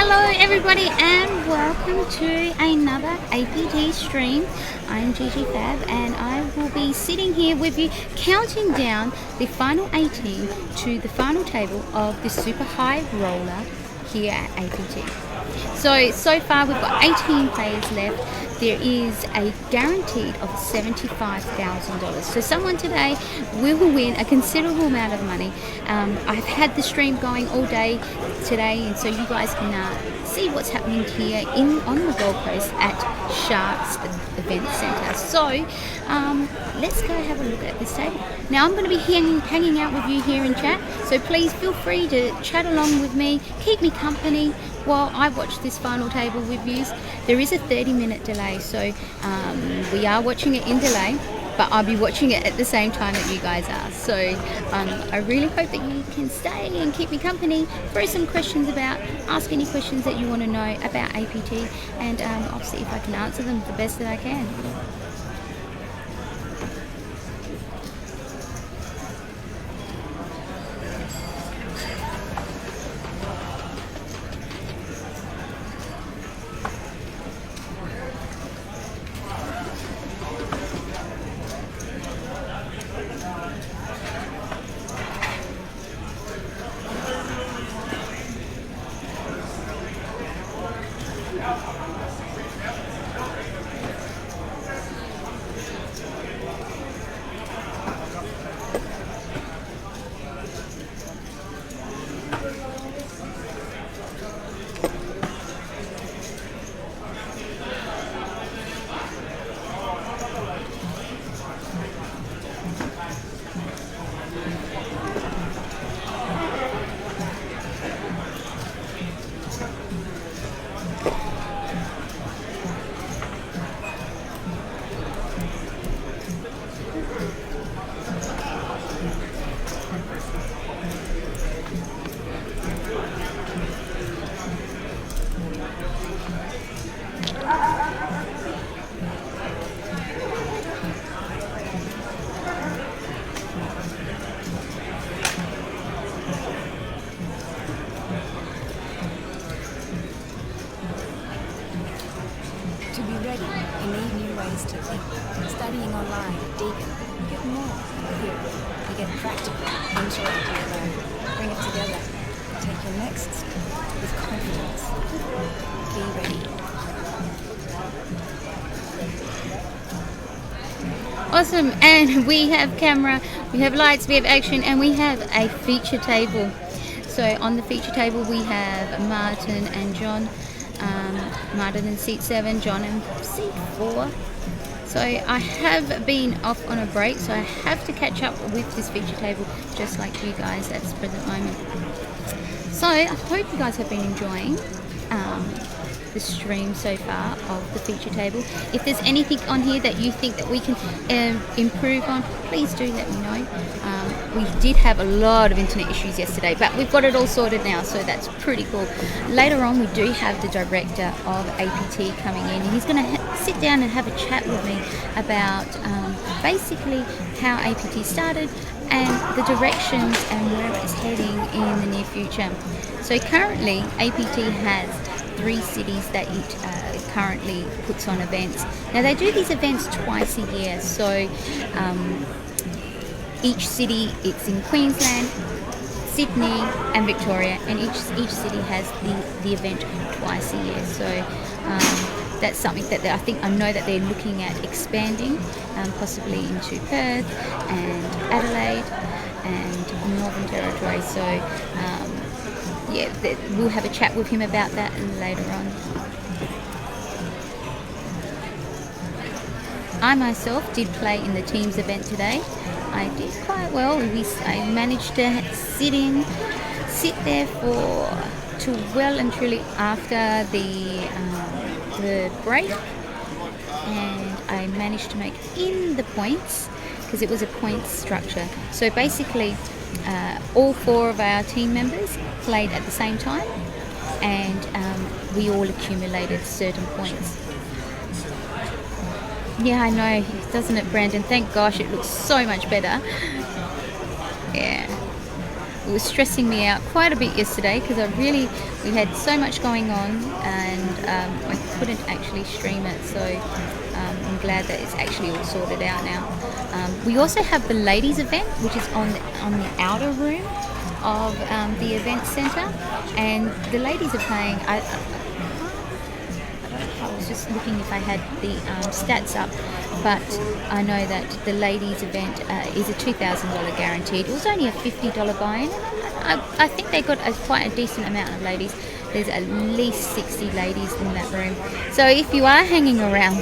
Hello everybody and welcome to another APT stream. I'm Gigi Fab and I will be sitting here with you counting down the final 18 to the final table of the super high roller here at APT. So far we've got 18 players left. There is a guaranteed of $75,000. So someone today will win a considerable amount of money. I've had the stream going all day today, and so you guys can see what's happening here on the Gold Coast at Sharks Event Centre. So let's go have a look at this table. Now I'm going to be hanging out with you here in chat, so please feel free to chat along with me, keep me company while I watch this final table with you. There is a 30-minute delay, so we are watching it in delay, but I'll be watching it at the same time that you guys are. So I really hope that you can stay and keep me company, throw some questions about, ask any questions that you want to know about APT, and I'll see if I can answer them the best that I can. To be ready, you need new ways to think. Studying online at Deakin, you get more here. You get practical, interactive learning. Bring it together. Take your next step with confidence. Be ready. Awesome, and we have camera, we have lights, we have action, and we have a feature table. So on the feature table we have Martin and John. Martin in seat 7, John in seat 4. So I have been off on a break, so I have to catch up with this feature table just like you guys at this present moment. So I hope you guys have been enjoying the stream so far of the feature table. If there's anything on here that you think that we can improve on, please do let me know. We did have a lot of internet issues yesterday, but we've got it all sorted now, so that's pretty cool. Later on we do have the director of APT coming in, and he's going to sit down and have a chat with me about basically how APT started and the directions and where it's heading in the near future. So currently APT has 3 cities that it currently puts on events. Now they do these events twice a year, so each city, it's in Queensland, Sydney and Victoria, and each city has the event twice a year. So that's something that I know that they're looking at expanding, possibly into Perth and Adelaide and Northern Territory. So yeah, we'll have a chat with him about that later on. I myself did play in the teams event today. I did quite well. I managed to sit there till well and truly after the break, and I managed to make in the points because it was a points structure. So basically all 4 of our team members played at the same time, and we all accumulated certain points. Yeah, I know, doesn't it, Brandon? Thank gosh, it looks so much better. Yeah, it was stressing me out quite a bit yesterday because we had so much going on, and I couldn't actually stream it. So I'm glad that it's actually all sorted out now. We also have the ladies event, which is on the outer room of the event centre, and the ladies are playing. I was just looking if I had the stats up, but I know that the ladies event is a $2,000 guaranteed. It was only a $50 buy-in, and I think they got quite a decent amount of ladies. There's at least 60 ladies in that room. So if you are hanging around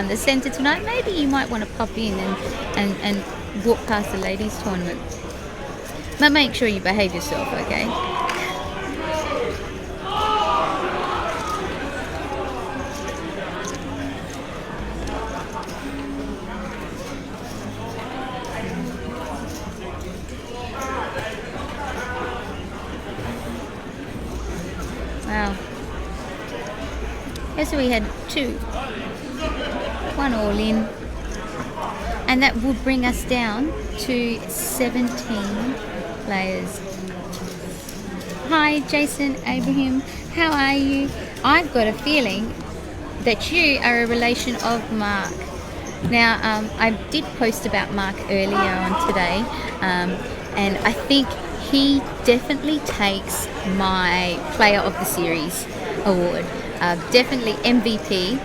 the centre tonight, maybe you might want to pop in and walk past the ladies tournament. But make sure you behave yourself, okay? Wow. Yeah, so we had one all in, and that would bring us down to 17 players. Hi, Jason Abraham, how are you? I've got a feeling that you are a relation of Mark. Now, I did post about Mark earlier on today, and I think he definitely takes my Player of the Series award. Definitely MVP.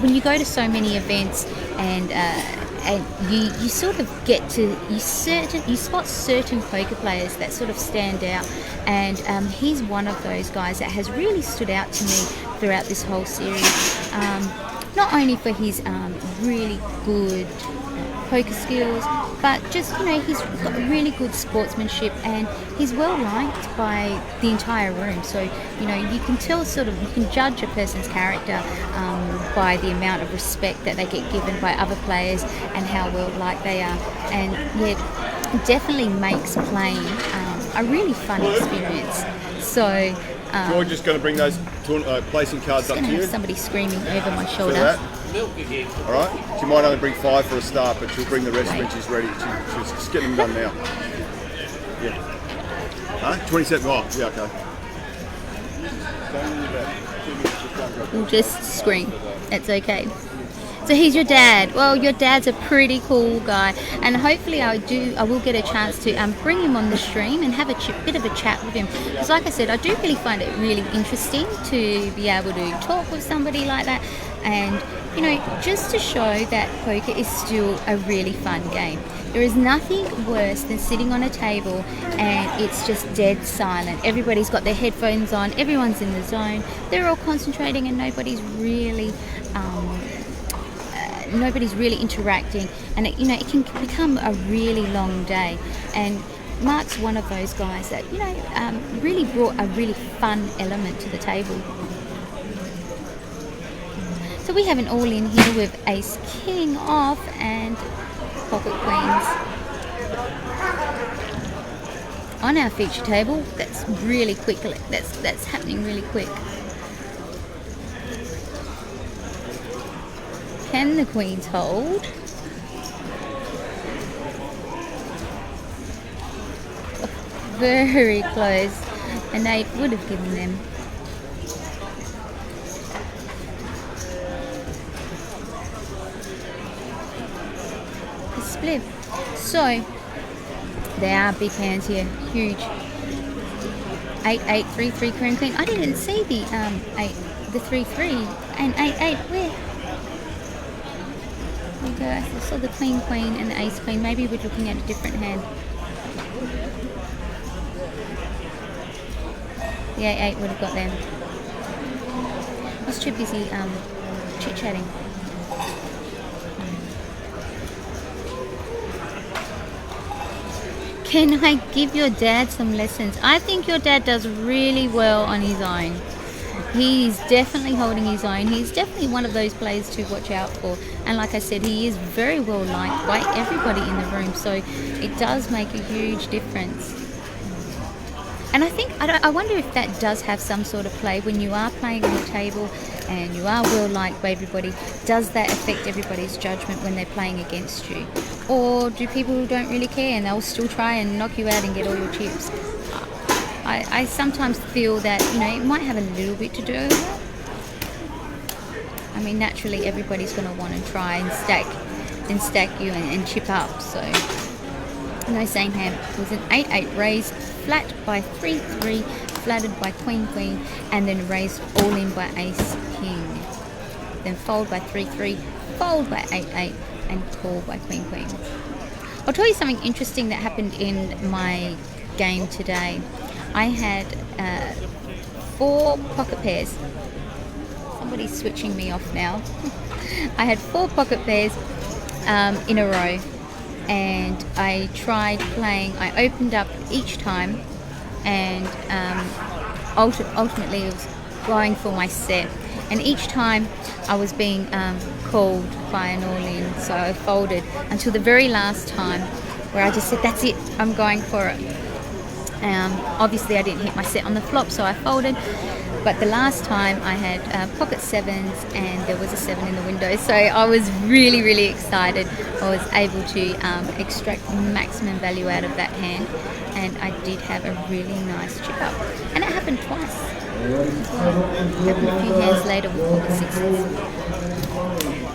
When you go to so many events and you sort of get to you spot certain poker players that sort of stand out, and he's one of those guys that has really stood out to me throughout this whole series. Not only for his really good poker skills, but just he's got really good sportsmanship, and he's well liked by the entire room. So you can tell you can judge a person's character by the amount of respect that they get given by other players and how well liked they are. And yeah, definitely makes playing a really fun experience. So you're just going to bring those placing cards up to you? Somebody screaming over my shoulder. All right. She might only bring 5 for a start, but she'll bring the rest when she's ready. She's just getting them done now. Yeah. 27. Oh, yeah, okay. We'll just scream. It's okay. So he's your dad. Well, your dad's a pretty cool guy, and hopefully I will get a chance to bring him on the stream and have a bit of a chat with him. Because like I said, I do really find it really interesting to be able to talk with somebody like that, and just to show that poker is still a really fun game. There is nothing worse than sitting on a table and it's just dead silent. Everybody's got their headphones on, everyone's in the zone, they're all concentrating, and nobody's really interacting, and it can become a really long day. And Mark's one of those guys that really brought a really fun element to the table. So we have an all in here with Ace King off and Pocket Queens on our feature table. That's really quick. That's happening really quick. Can the Queens hold? Very close. An 8 would have given them. A split. So there are big hands here. Huge. 8-8, 3-3, queen. I didn't see the 3-3 and 8-8. Where? Go. I saw the queen and the ace queen. Maybe we're looking at a different hand. The 8-8 would have got them. I was too busy chit-chatting. Can I give your dad some lessons? I think your dad does really well on his own. He's definitely holding his own. He's definitely one of those players to watch out for. And like I said, he is very well liked by everybody in the room. So it does make a huge difference. And I think I wonder if that does have some sort of play when you are playing on the table and you are well liked by everybody. Does that affect everybody's judgment when they're playing against you, or do people who don't really care and they'll still try and knock you out and get all your chips? I sometimes feel that it might have a little bit to do with it. I mean, naturally everybody's going to want to try and stack you and chip up. So no, same hand was an 8-8 raised flat by 3-3, flatted by queen, and then raised all in by ace king. Then fold by 3-3, fold by 8-8, and call by queen. I'll tell you something interesting that happened in my game today. I had 4 pocket pairs. Somebody's switching me off now. I had 4 pocket pairs in a row, and I tried playing. I opened up each time, and ultimately it was going for my set. And each time I was being called by an all-in, so I folded until the very last time, where I just said, "That's it, I'm going for it." Obviously I didn't hit my set on the flop, so I folded. But the last time I had pocket 7s, and there was a 7 in the window, so I was really, really excited. I was able to extract maximum value out of that hand, and I did have a really nice chip up. And it happened twice. It happened a few hands later with pocket 6s.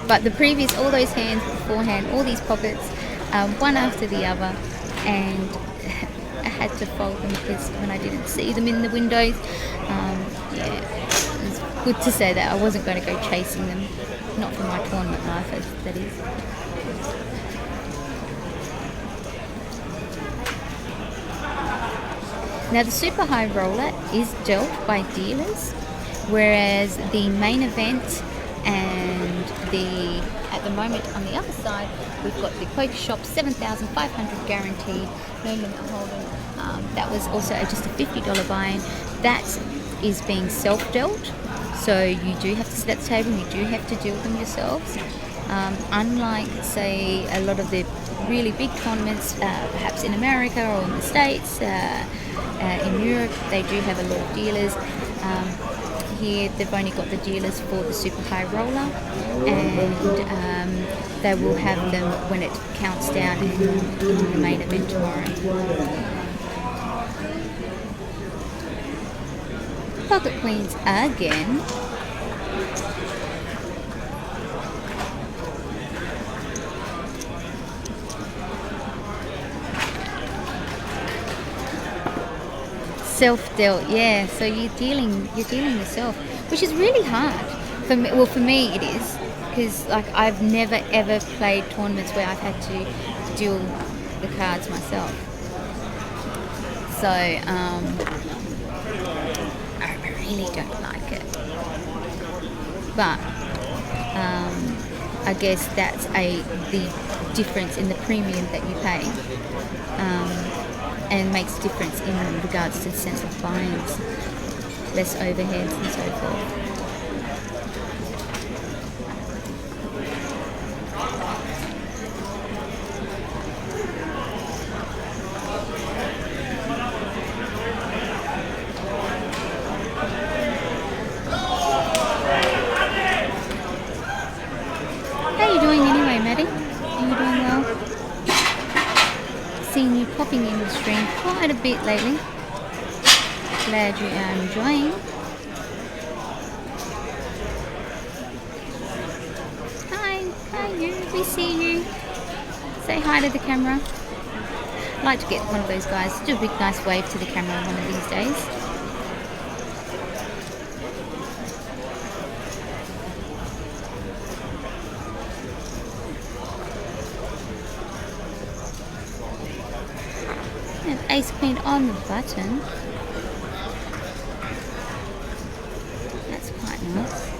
But the previous, all those hands beforehand, all these pockets, one after the other, and I had to fold them because when I didn't see them in the windows, it was good to say that I wasn't going to go chasing them, not for my tournament life, that is. Now the super high roller is dealt by dealers, whereas the main event and at the moment on the other side, we've got the poker shop 7,500 guaranteed, no limit holding. That was also just a $50 buy-in. That is being self-dealt, so you do have to sit at the table and you do have to deal them yourselves. Unlike, say, a lot of the really big tournaments, perhaps in America or in the States, in Europe, they do have a lot of dealers. Here they've only got the dealers for the super high roller, and they will have them when it counts down in the main event tomorrow. Pocket queens again. Self-dealt, yeah. So you're dealing yourself, which is really hard for me. Well, for me it is, because I've never ever played tournaments where I've had to deal the cards myself. So I really don't like it. But I guess that's the difference in the premium that you pay. And makes a difference in regards to the sense of buy-ins, less overheads and so forth. How are you doing anyway, Maddie? Are you doing well? Seen you popping in the stream quite a bit lately. Glad you are enjoying. Hi you, we see you. Say hi to the camera. I'd like to get one of those guys to do a big nice wave to the camera one of these days. And ace queen on the button. That's quite nice.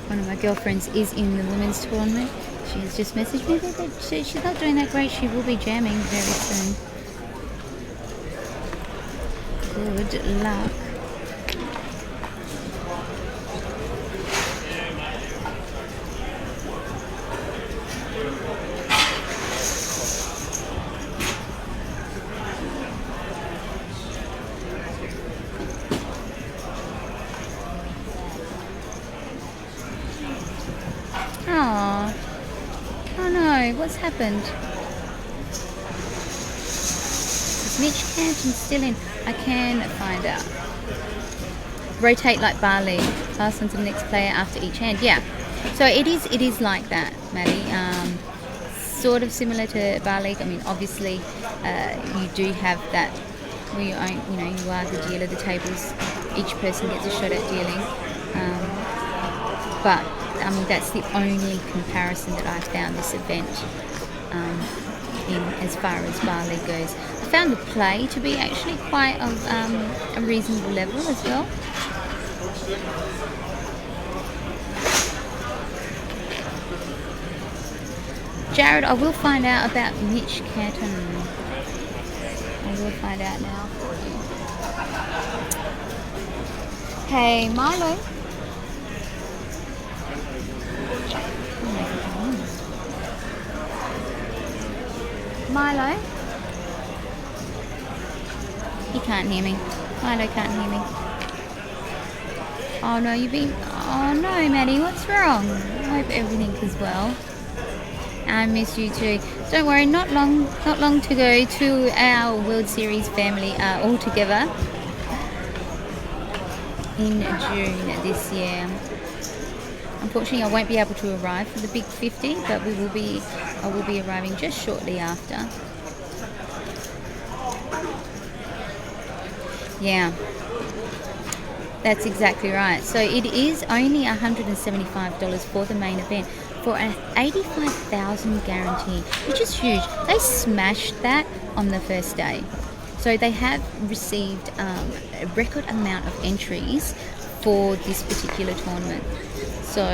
One of my girlfriends is in the women's tournament. She's just messaged me that she's not doing that great. She will be jamming very soon. Good luck. Oh no, what's happened? Is Mitch Canton still in? I can find out. Rotate like bar league. Pass on to the next player after each hand. Yeah. So it is like that, Maddie. Sort of similar to bar league. I mean, obviously, you do have that where you own, you are the dealer. The tables, each person gets a shot at dealing. But I mean, that's the only comparison that I found this event in as far as bar league goes. I found the play to be actually quite of a reasonable level as well. Jared, I will find out about Mitch Canton. I will find out now for you. Hey, Milo. Milo? He can't hear me. Milo can't hear me. Oh no, oh no, Maddie, what's wrong? I hope everything is well. I miss you too. Don't worry, not long to go to our World Series family all together in June this year. Unfortunately, I won't be able to arrive for the Big 50, but I will be arriving just shortly after. Yeah, that's exactly right. So it is only $175 for the main event for an $85,000 guarantee, which is huge. They smashed that on the first day. So they have received a record amount of entries for this particular tournament. So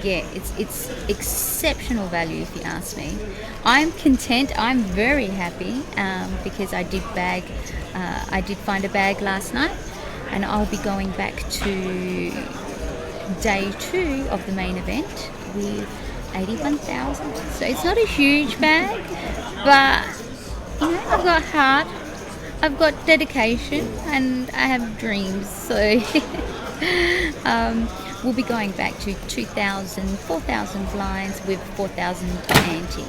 yeah, it's exceptional value if you ask me. I'm content. I'm very happy because I did find a bag last night, and I'll be going back to day 2 of the main event with 81,000. So it's not a huge bag, but I've got heart, I've got dedication, and I have dreams. So we'll be going back to 2,000, 4,000 blinds with 4,000 ante.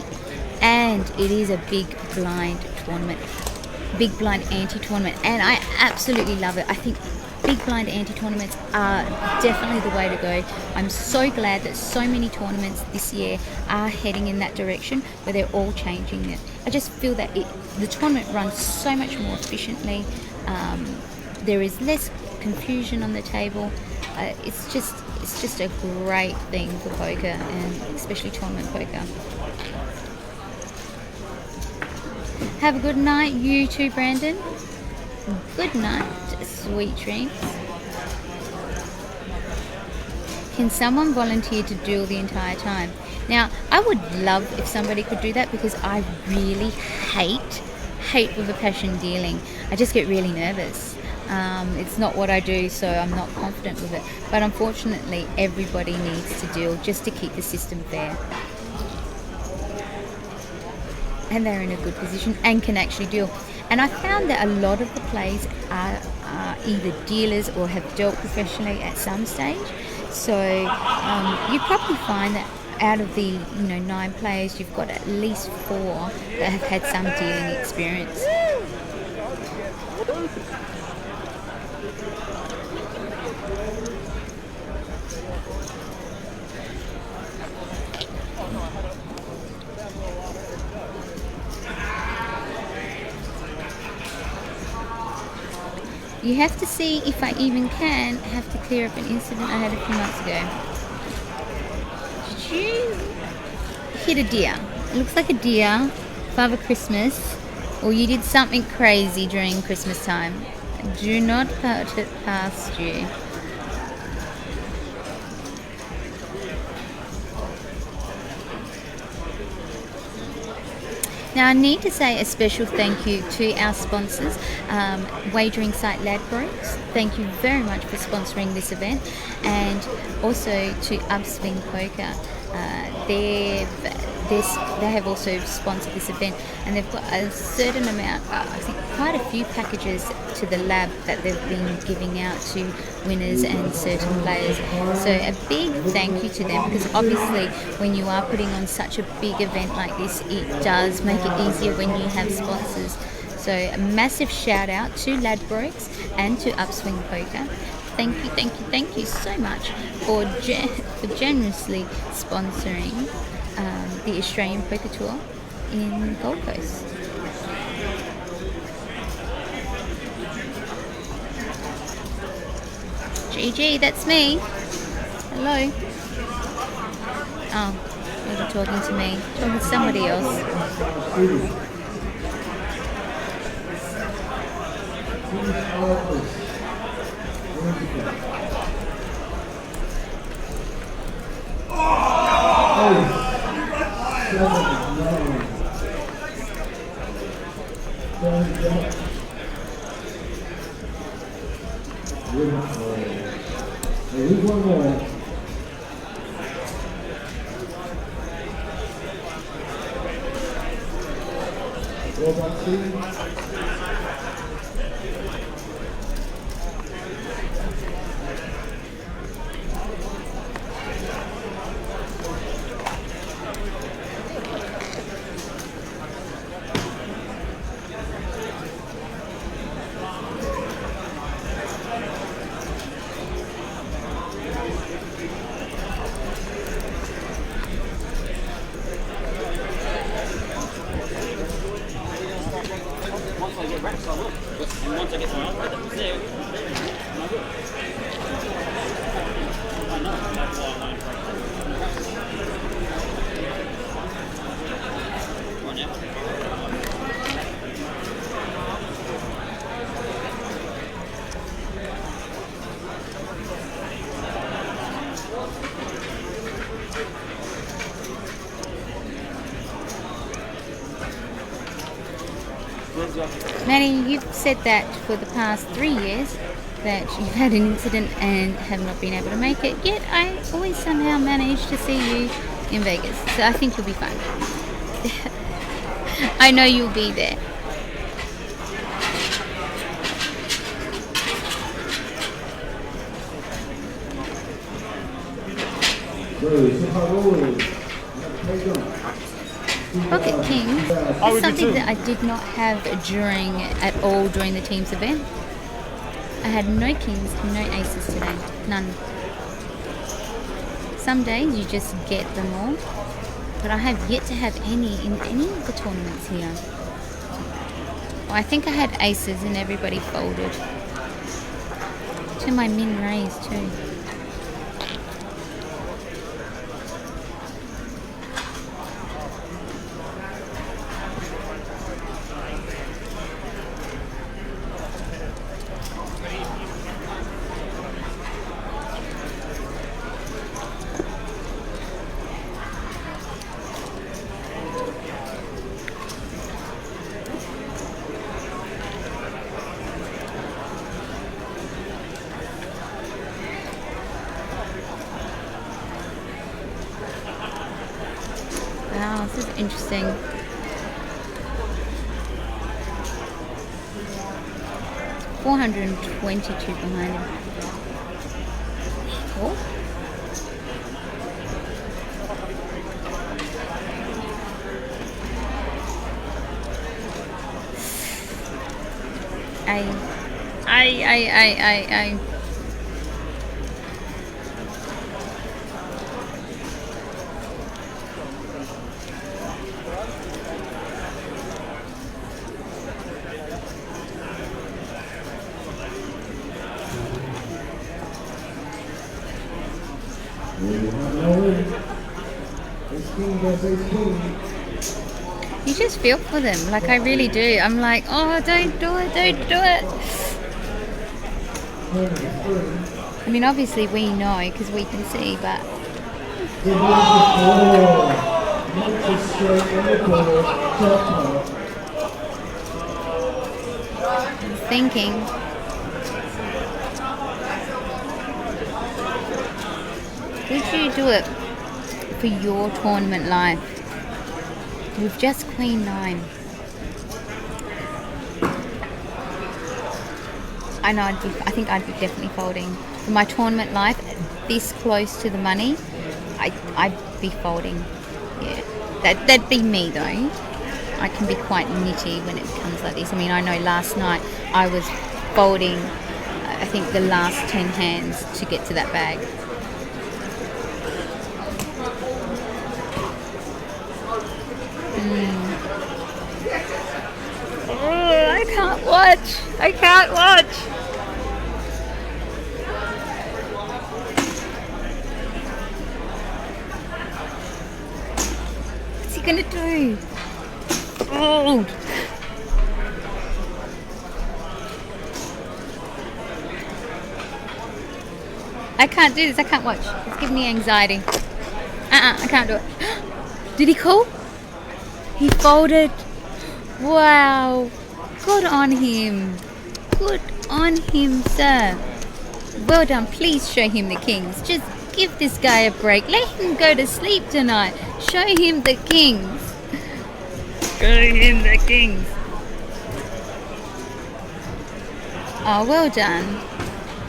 And it is a big blind tournament. Big blind ante tournament. And I absolutely love it. I think big blind ante tournaments are definitely the way to go. I'm so glad that so many tournaments this year are heading in that direction where they're all changing it. I just feel that the tournament runs so much more efficiently. There is less confusion on the table. It's just a great thing for poker, and especially tournament poker. Have a good night, you too, Brandon. Good night, sweet dreams. Can someone volunteer to duel the entire time? Now, I would love if somebody could do that, because I really hate with a passion dealing. I just get really nervous. It's not what I do, so I'm not confident with it. But unfortunately, everybody needs to deal just to keep the system fair. And they're in a good position and can actually deal. And I found that a lot of the plays are either dealers or have dealt professionally at some stage. So you probably find that out of the 9 players, you've got at least 4 that have had some dealing experience. You have to see if I even can have to clear up an incident I had a few months ago. Did you hit a deer? It looks like a deer, Father Christmas, or you did something crazy during Christmas time. Do not put it past you. Now, I need to say a special thank you to our sponsors, wagering site Ladbrokes. Thank you very much for sponsoring this event, and also to Upswing Poker. They have also sponsored this event, and they've got a certain amount, I think quite a few packages to the lab that they've been giving out to winners and certain players. So a big thank you to them, because obviously when you are putting on such a big event like this, it does make it easier when you have sponsors. So a massive shout out to Ladbrokes and to Upswing Poker. Thank you so much for generously sponsoring the Australian Poker Tour in Gold Coast. GG, that's me. Hello. Oh, you're talking to me. Talking to somebody else. Manny, you've said that for the past 3 years that you've had an incident and have not been able to make it, yet I always somehow manage to see you in Vegas. So I think you'll be fine. I know you'll be there. Pocket King is something that I did not have at all during the team's event. I had no kings, no aces today, none. Some days you just get them all, but I have yet to have any in any of the tournaments here. Well, I think I had aces and everybody folded. To my min raise too. Wow, this is interesting. $422 behind him. Oh. I. You just feel for them, like I really do. I'm like, oh, don't do it. I mean, obviously we know because we can see, but Next straight in the corner, top. Thinking. Would you do it for your tournament life? With just Queen 9. I think I'd be definitely folding. For my tournament life, this close to the money, I'd be folding. Yeah, that'd be me though. I can be quite nitty when it comes like this. I mean, I know last night I was folding, I think the last 10 hands to get to that bag. Oh, I can't watch. I can't watch. What's he gonna do? Oh. I can't do this. I can't watch. It's giving me anxiety. I can't do it. Did he call? He folded. Wow. Good on him. Good on him, sir. Well done. Please show him the kings. Just give this guy a break. Let him go to sleep tonight. Show him the kings. Show him the kings. Oh, well done.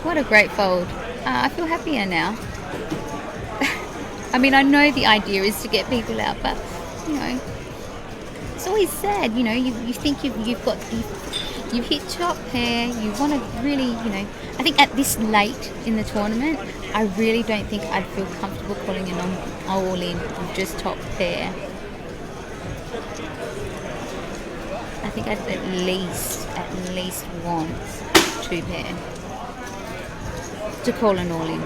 What a great fold. I feel happier now. I mean, I know the idea is to get people out, but, you know, it's always sad, you know, you think you've hit top pair, you want to really, you know, I think at this late in the tournament, I really don't think I'd feel comfortable calling an all in with just top pair. I think I'd at least want 2 pair to call an all in.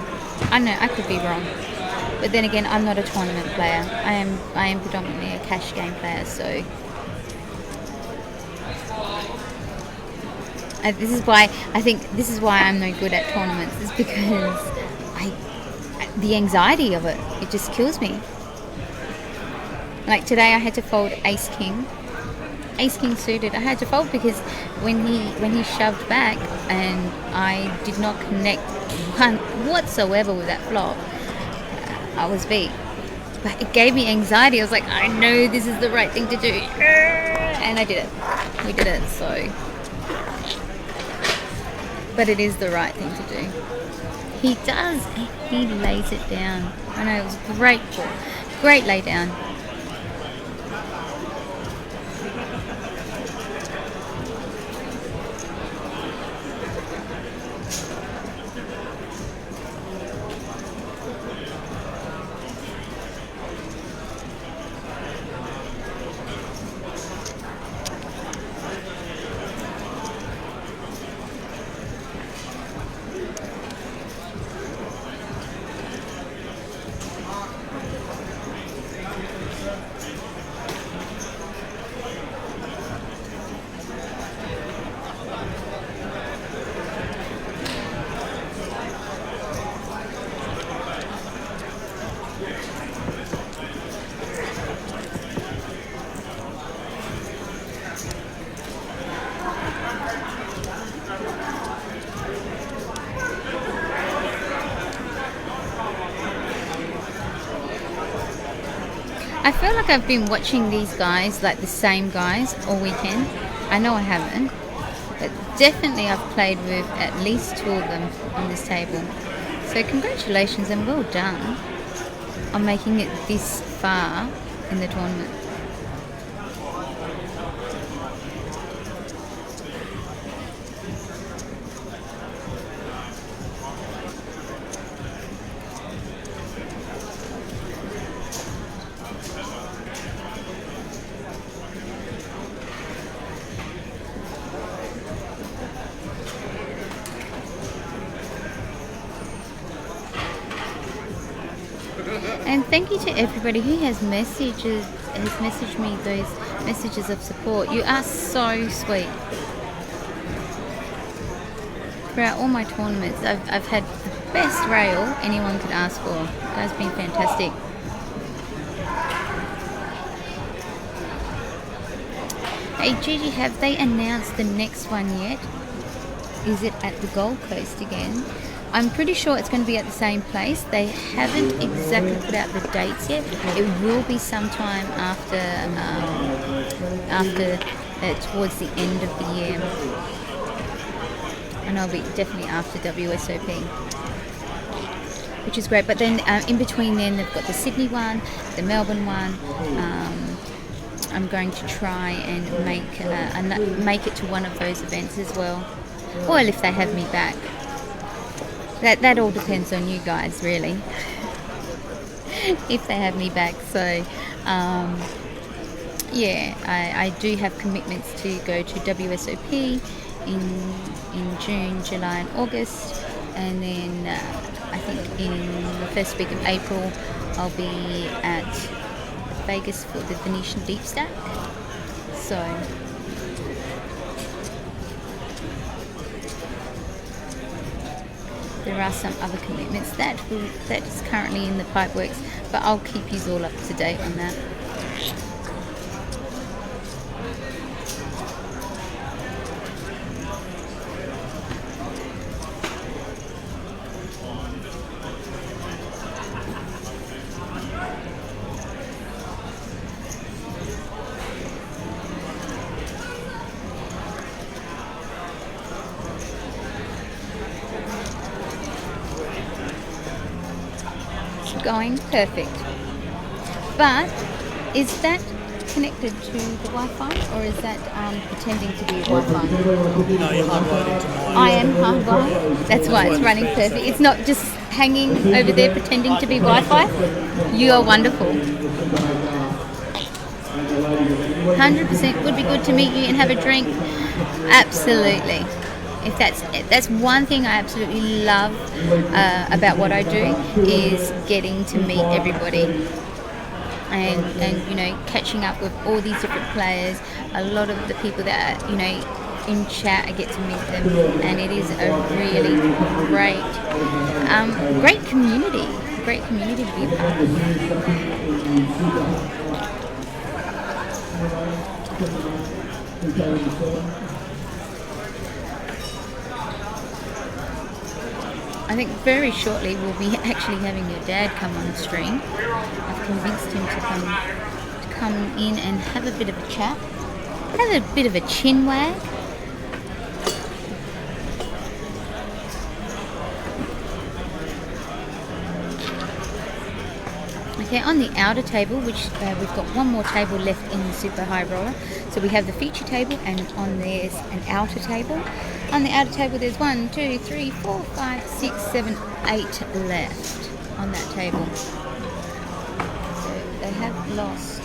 I know, I could be wrong. But then again, I'm not a tournament player. I am predominantly a cash game player, so this is why I'm no good at tournaments. Is because the anxiety of it just kills me. Like today, I had to fold ace king suited. I had to fold because when he shoved back and I did not connect whatsoever with that flop, I was beat. But it gave me anxiety. I was like, I know this is the right thing to do. And I did it. We did it, so. But it is the right thing to do. He does. He lays it down. I know, it was great ball. Great lay down. I feel like I've been watching these guys, like the same guys, all weekend. I know I haven't, but definitely I've played with at least 2 of them on this table. So congratulations and well done on making it this far in the tournament. And thank you to everybody who has messaged me those messages of support. You are so sweet. Throughout all my tournaments, I've had the best rail anyone could ask for. You guys have been fantastic. Hey Gigi, have they announced the next one yet? Is it at the Gold Coast again? I'm pretty sure it's going to be at the same place. They haven't exactly put out the dates yet. It will be sometime towards the end of the year. And I'll be definitely after WSOP, which is great. But then in between then they've got the Sydney one, the Melbourne one. I'm going to try and make it to one of those events as well. Well, if they have me back. That all depends on you guys, really. If they have me back. So, yeah, I do have commitments to go to WSOP in June, July and August. And then I think in the first week of April I'll be at Vegas for the Venetian Deep Stack. So there are some other commitments that is currently in the pipeworks, but I'll keep you all up to date on that. Going perfect. But is that connected to the Wi-Fi, or is that pretending to be Wi-Fi? No, you're hardwired into mine. I am hardwired. That's why it's running perfect. It's not just hanging over there pretending to be Wi-Fi. You are wonderful. 100% would be good to meet you and have a drink. Absolutely. If that's one thing I absolutely love about what I do, is getting to meet everybody and catching up with all these different players. A lot of the people that are, in chat, I get to meet them, and it is a really great community to be a part of. I think very shortly we'll be actually having your dad come on stream. I've convinced him to come in and have a bit of a chat, have a bit of a chin wag. Okay, on the outer table, which we've got one more table left in the Super High Roller. So we have the feature table, and on there's an outer table. On the outer table there's 1, 2, 3, 4, 5, 6, 7, 8 left on that table. So they have lost.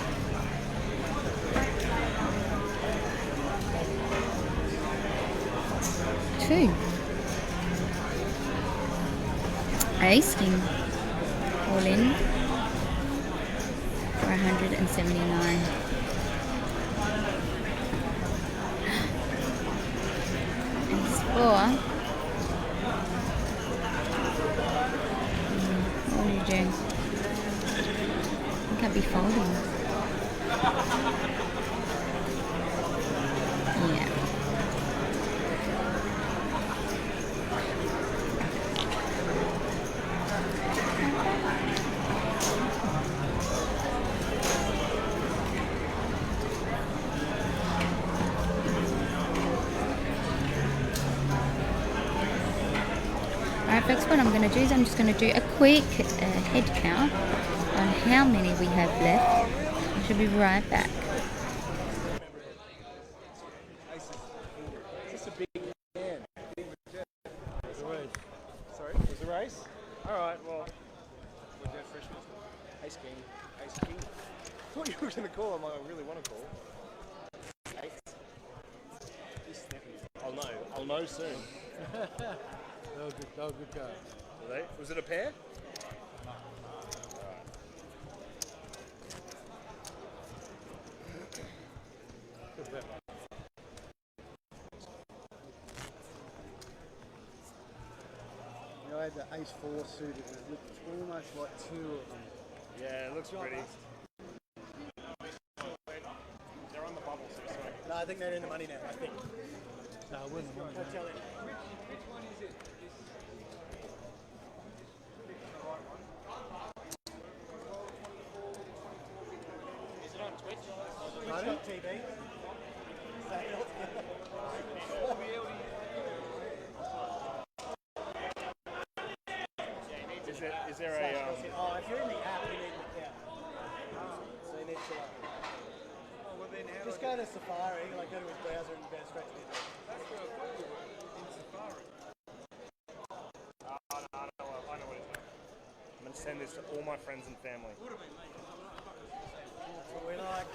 Two. Ace King all in for 179. Ace 4. What are you doing? I can't be folding. Yeah. Alright folks, what I'm going to do is I'm just going to do a quick head count on how many we have left. I should be right back. Sorry, was the race? Alright, well, we'll go freshman. Ace King. Ace King. I thought you were going to call him, I really want to call. Ace. I'll know soon. That was a good go. Were they? Was it a pair? I had the ace 4 suited and it looked almost like two of them. Yeah, it looks pretty. They're on the bubble, so sorry. No, I think they're in the money now. I think. No, I wouldn't. I'll tell him. Is it on Twitch? Twitch.tv. Is there a Oh, if you're in the app, you need an account. So you need to just go to Safari, like go to his browser and go straight to it. That's where I thought you were in Safari. I know what it's doing. I'm gonna send this to all my friends and family. That's what we like.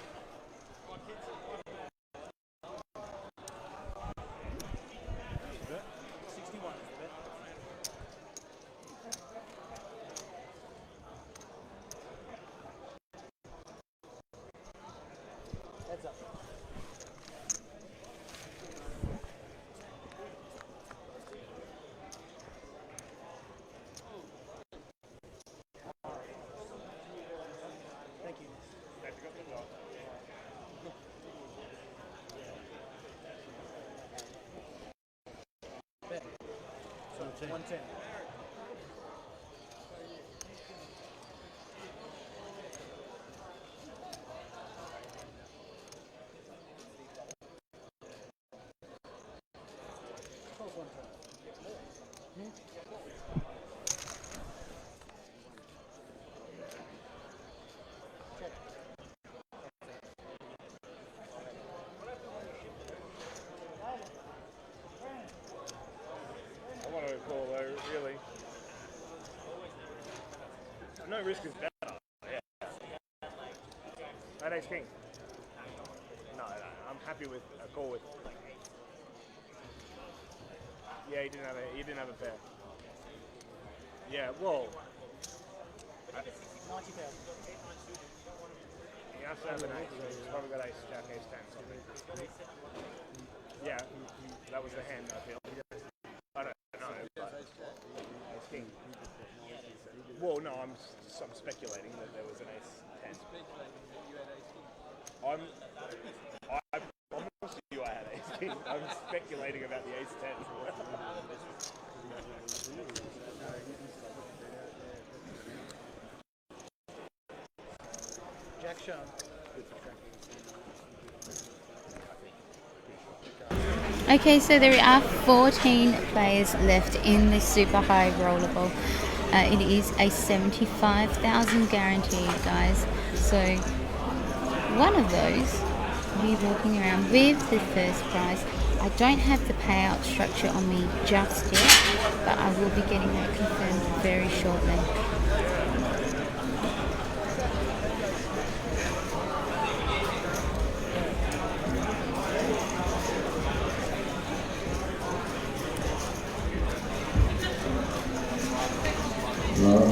61 is the bet. Heads up. Thank you. Bet. So 110. I want to call though, really. No risk is better. Yeah. That ace king. No, I'm happy with a call with. Yeah, he didn't have a pair. Yeah, well. 90,000. He has to have an ace. He's probably got ace, jack, ace, 10, something. Yeah, that was the hand, I feel. I don't know, but ace king. Well, no, I'm speculating that there was an ace 10. I'm honest with you, I had ace king. I'm speculating about the ace 10. Jack shown. Okay, so there are 14 players left in the super high roller ball. It is a 75,000 guaranteed, guys. So one of those will be walking around with the first prize. I don't have the payout structure on me just yet, but I will be getting that confirmed very shortly.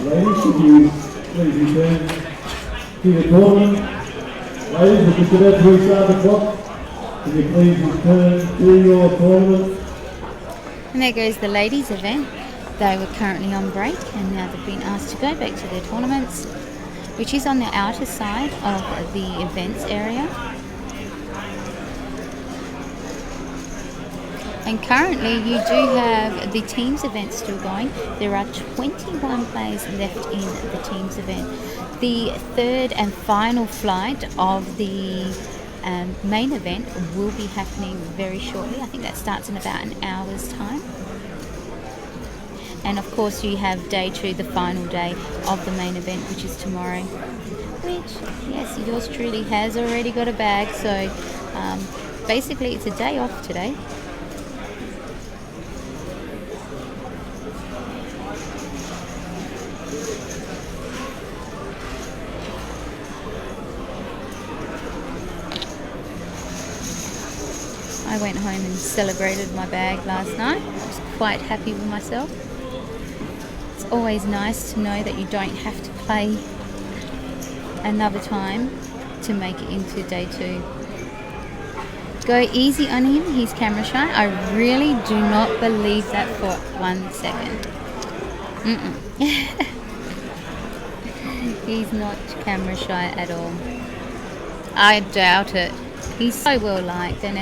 Ladies, could you please return to the tournament? Ladies, if you're about to restart the clock, could you please return to your tournament? And there goes the ladies' event. They were currently on break and now they've been asked to go back to their tournaments, which is on the outer side of the events area. And currently you do have the teams event still going. There are 21 players left in the teams event. The third and final flight of the main event will be happening very shortly. I think that starts in about an hour's time. And of course you have day 2, the final day of the main event, which is tomorrow. Which, yes, yours truly has already got a bag. So basically it's a day off today. I went home and celebrated my bag last night. I was quite happy with myself. It's always nice to know that you don't have to play another time to make it into day 2. Go easy on him, he's camera shy. I really do not believe that for 1 second. He's not camera shy at all. I doubt it. He's so well liked, and